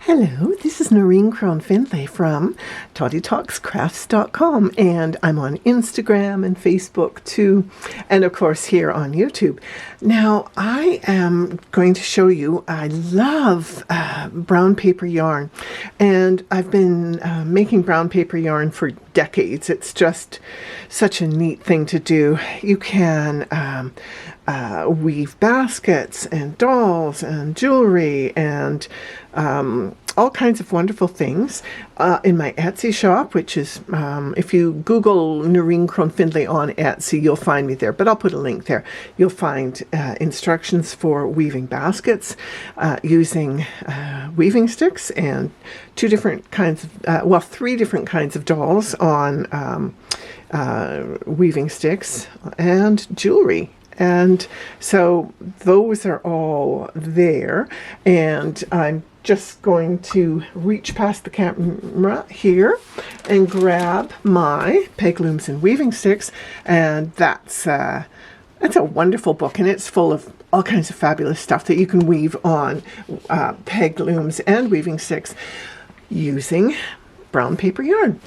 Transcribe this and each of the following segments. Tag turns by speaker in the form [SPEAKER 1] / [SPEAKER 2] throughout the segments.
[SPEAKER 1] Hello, this is Noreen Crone-Findlay from toddytalkscrafts.com, and I'm on Instagram and Facebook too, and of course here on YouTube. Now, I am going to show you, I love brown paper yarn, and I've been making brown paper yarn for decades. It's just such a neat thing to do. You can weave baskets and dolls and jewelry and all kinds of wonderful things in my Etsy shop, which is, if you Google Noreen Crone-Findlay on Etsy, you'll find me there, but I'll put a link there. You'll find instructions for weaving baskets using weaving sticks and three different kinds of dolls on weaving sticks and jewelry. And so those are all there, and I'm just going to reach past the camera here and grab my peg looms and weaving sticks, and that's a wonderful book, and it's full of all kinds of fabulous stuff that you can weave on peg looms and weaving sticks using brown paper yarn.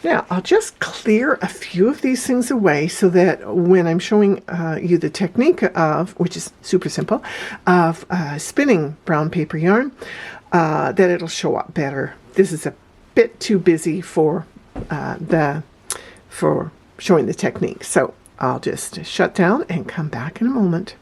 [SPEAKER 1] Now, I'll just clear a few of these things away so that when I'm showing you the technique of, which is super simple, of spinning brown paper yarn, that it'll show up better. This is a bit too busy for showing the technique. So I'll just shut down and come back in a moment.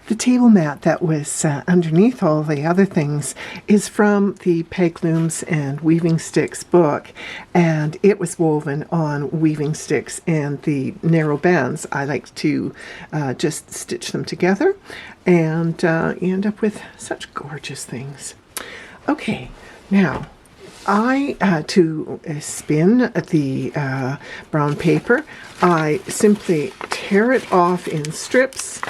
[SPEAKER 1] The table mat that was underneath all the other things is from the Peg Looms and Weaving Sticks book, and it was woven on weaving sticks and the narrow bands. I like to just stitch them together, and you end up with such gorgeous things. Okay, now to spin the brown paper, I simply tear it off in strips,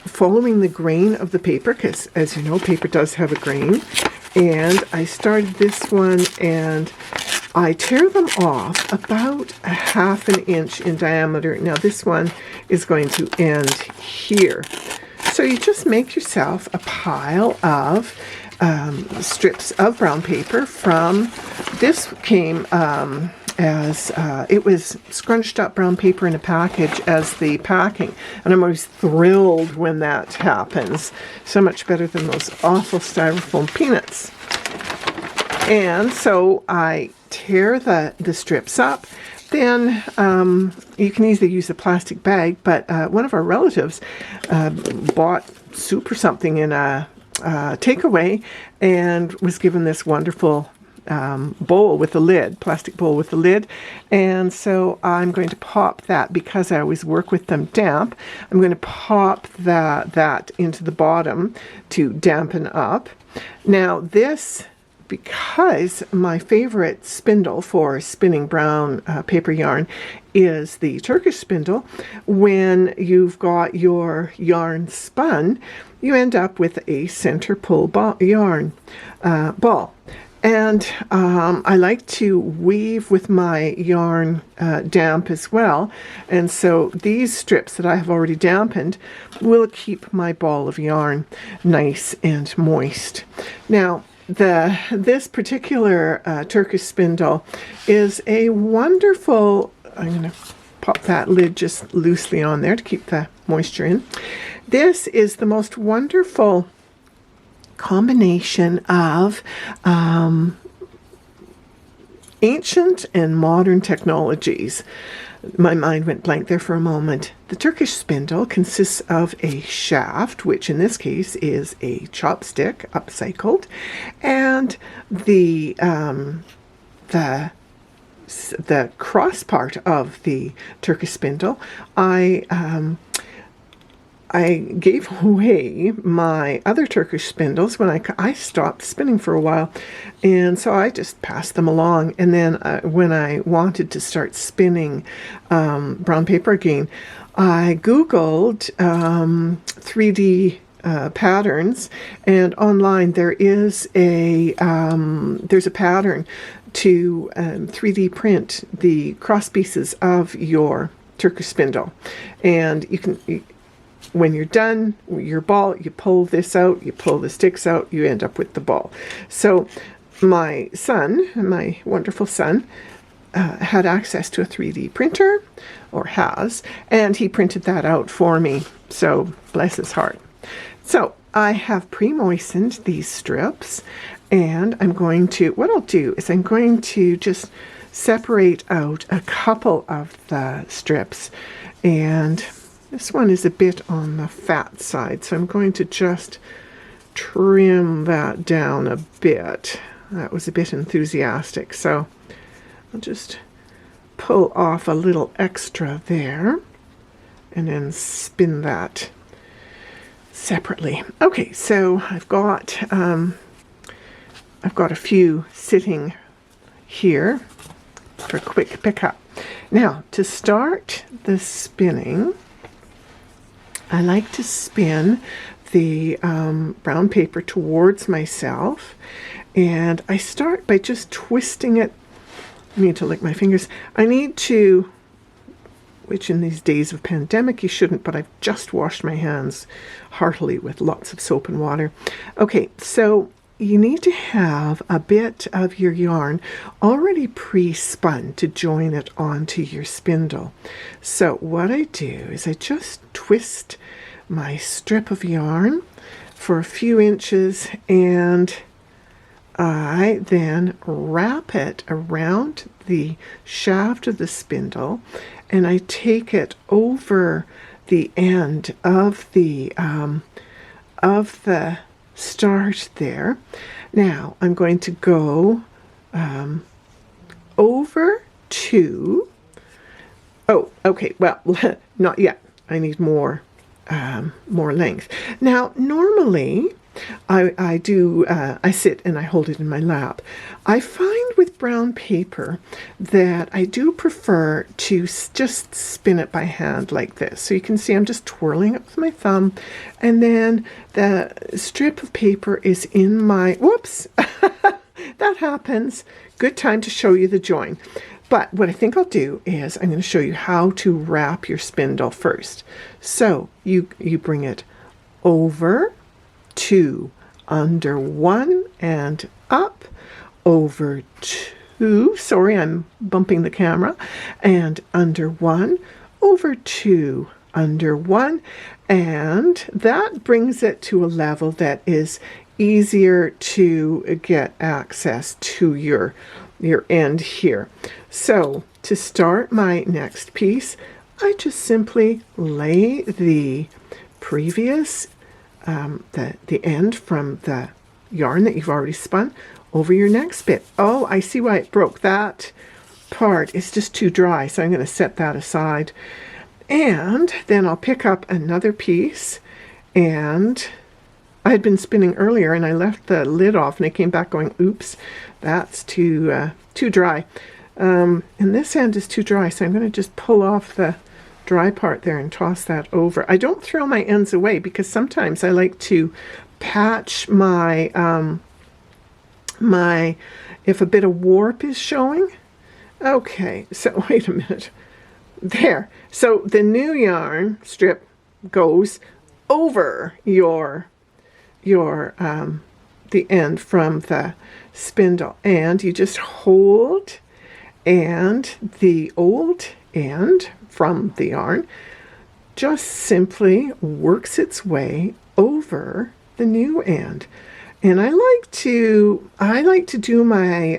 [SPEAKER 1] following the grain of the paper, because as you know, paper does have a grain. And I started this one, and I tear them off about a ½ an inch in diameter. Now this one is going to end here. So you just make yourself a pile of strips of brown paper. From this came as it was scrunched up brown paper in a package as the packing, and I'm always thrilled when that happens. So much better than those awful styrofoam peanuts. And so I tear the strips up. Then you can either use a plastic bag, but one of our relatives bought soup or something in a takeaway and was given this wonderful bowl with a lid, plastic bowl with a lid. And so I'm going to pop that, because I always work with them damp, I'm going to pop that into the bottom to dampen up. Now this, because my favorite spindle for spinning brown paper yarn is the Turkish spindle, when you've got your yarn spun, you end up with a center pull yarn ball. And I like to weave with my yarn damp as well. And so these strips that I have already dampened will keep my ball of yarn nice and moist. Now, this particular Turkish spindle is a wonderful, I'm going to pop that lid just loosely on there to keep the moisture in. This is the most wonderful combination of ancient and modern technologies. My mind went blank there for a moment. The Turkish spindle consists of a shaft, which in this case is a chopstick, upcycled, and the cross part of the Turkish spindle, I gave away my other Turkish spindles when I stopped spinning for a while, and so I just passed them along. And then when I wanted to start spinning brown paper again, I Googled 3D patterns, and online there's a pattern to 3D print the cross pieces of your Turkish spindle, and you can when you're done your ball, you pull this out, you pull the sticks out, you end up with the ball. So my son, my wonderful son, had access to a 3D printer, or has, and he printed that out for me. So bless his heart. So I have pre-moistened these strips, and I'm going to, what I'll do is I'm going to just separate out a couple of the strips, and this one is a bit on the fat side, so I'm going to just trim that down a bit. That was a bit enthusiastic, so I'll just pull off a little extra there and then spin that separately. Okay, so I've got a few sitting here for quick pickup. Now, to start the spinning, I like to spin the brown paper towards myself, and I start by just twisting it. I need to lick my fingers. I need to, which in these days of pandemic you shouldn't, but I've just washed my hands heartily with lots of soap and water. Okay, so you need to have a bit of your yarn already pre-spun to join it onto your spindle. So what I do is I just twist my strip of yarn for a few inches, and I then wrap it around the shaft of the spindle, and I take it over the end of the start there. Now I'm going to go over to, oh, okay, well, not yet. I need more length. Now, normally, I sit and I hold it in my lap. I find with brown paper that I do prefer to just spin it by hand like this. So you can see I'm just twirling it with my thumb, and then the strip of paper is in my, whoops, that happens. Good time to show you the join. But what I think I'll do is I'm going to show you how to wrap your spindle first. So you bring it over, two, under one, and up, over two, sorry, I'm bumping the camera, and under one, over two, under one, and that brings it to a level that is easier to get access to your end here. So to start my next piece, I just simply lay the previous the end from the yarn that you've already spun over your next bit. Oh, I see why it broke. That part is just too dry, so I'm going to set that aside. And then I'll pick up another piece, and I had been spinning earlier and I left the lid off, and I came back going, oops, that's too dry. And this end is too dry, so I'm going to just pull off the dry part there and toss that over. I don't throw my ends away because sometimes I like to patch my if a bit of warp is showing. Okay, so wait a minute. There. So the new yarn strip goes over your the end from the spindle, and you just hold, and the old end from the yarn just simply works its way over the new end. And I like to do my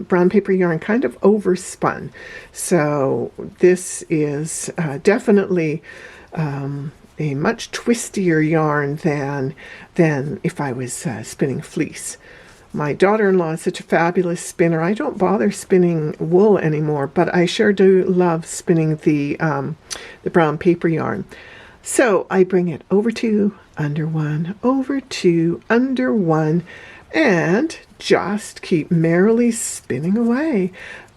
[SPEAKER 1] brown paper yarn kind of overspun. So this is definitely a much twistier yarn than if I was spinning fleece. My daughter-in-law is such a fabulous spinner. I don't bother spinning wool anymore, but I sure do love spinning the brown paper yarn. So I bring it over two, under one, over two, under one, and just keep merrily spinning away.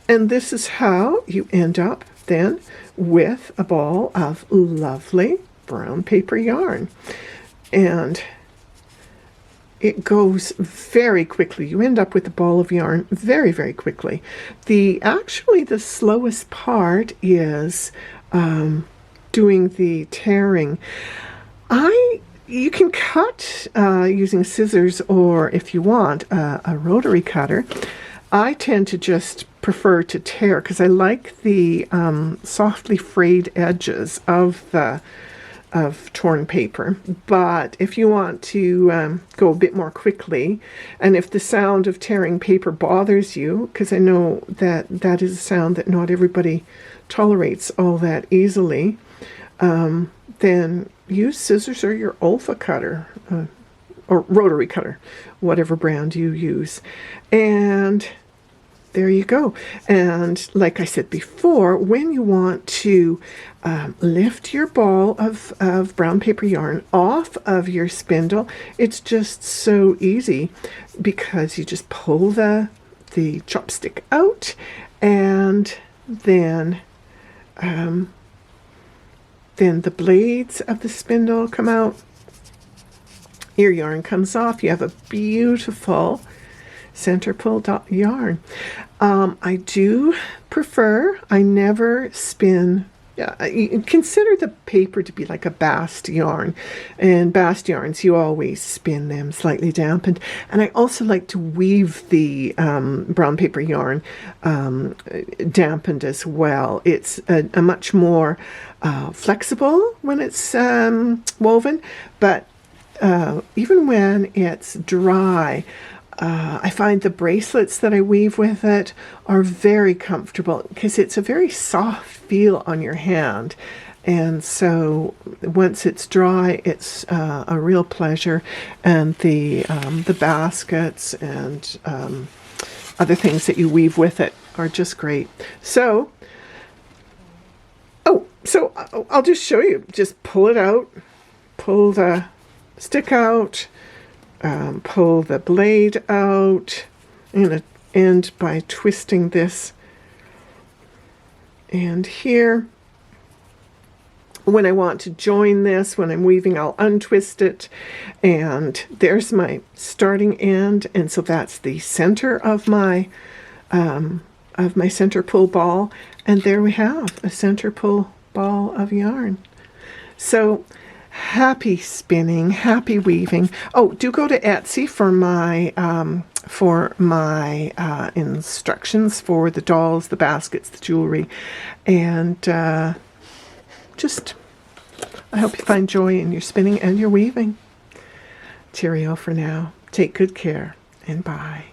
[SPEAKER 1] And this is how you end up then with a ball of lovely brown paper yarn. And it goes very quickly. You end up with a ball of yarn very, very quickly. Actually, the slowest part is doing the tearing. You can cut using scissors, or if you want a rotary cutter. I tend to just prefer to tear because I like the softly frayed edges of torn paper. But if you want to go a bit more quickly, and if the sound of tearing paper bothers you, because I know that is a sound that not everybody tolerates all that easily, then use scissors or your Olfa cutter, or rotary cutter, whatever brand you use. And there you go. And like I said before, when you want to lift your ball of brown paper yarn off of your spindle, it's just so easy, because you just pull the chopstick out, and then the blades of the spindle come out. Your yarn comes off. You have a beautiful center pull yarn. I do prefer, I never spin, consider the paper to be like a bast yarn. And bast yarns, you always spin them slightly dampened. And I also like to weave the brown paper yarn dampened as well. It's a much more flexible when it's woven, but even when it's dry, I find the bracelets that I weave with it are very comfortable, because it's a very soft feel on your hand. And so once it's dry, it's a real pleasure. And the baskets and other things that you weave with it are just great. So I'll just show you. Just pull it out, pull the stick out, pull the blade out, and end by twisting this. And here, when I want to join this, when I'm weaving, I'll untwist it, and there's my starting end, and so that's the center of my center pull ball, and there we have a center pull ball of yarn. So happy spinning, happy weaving. Oh, do go to Etsy for my instructions for the dolls, the baskets, the jewelry, and I hope you find joy in your spinning and your weaving. Cheerio for now. Take good care, and bye.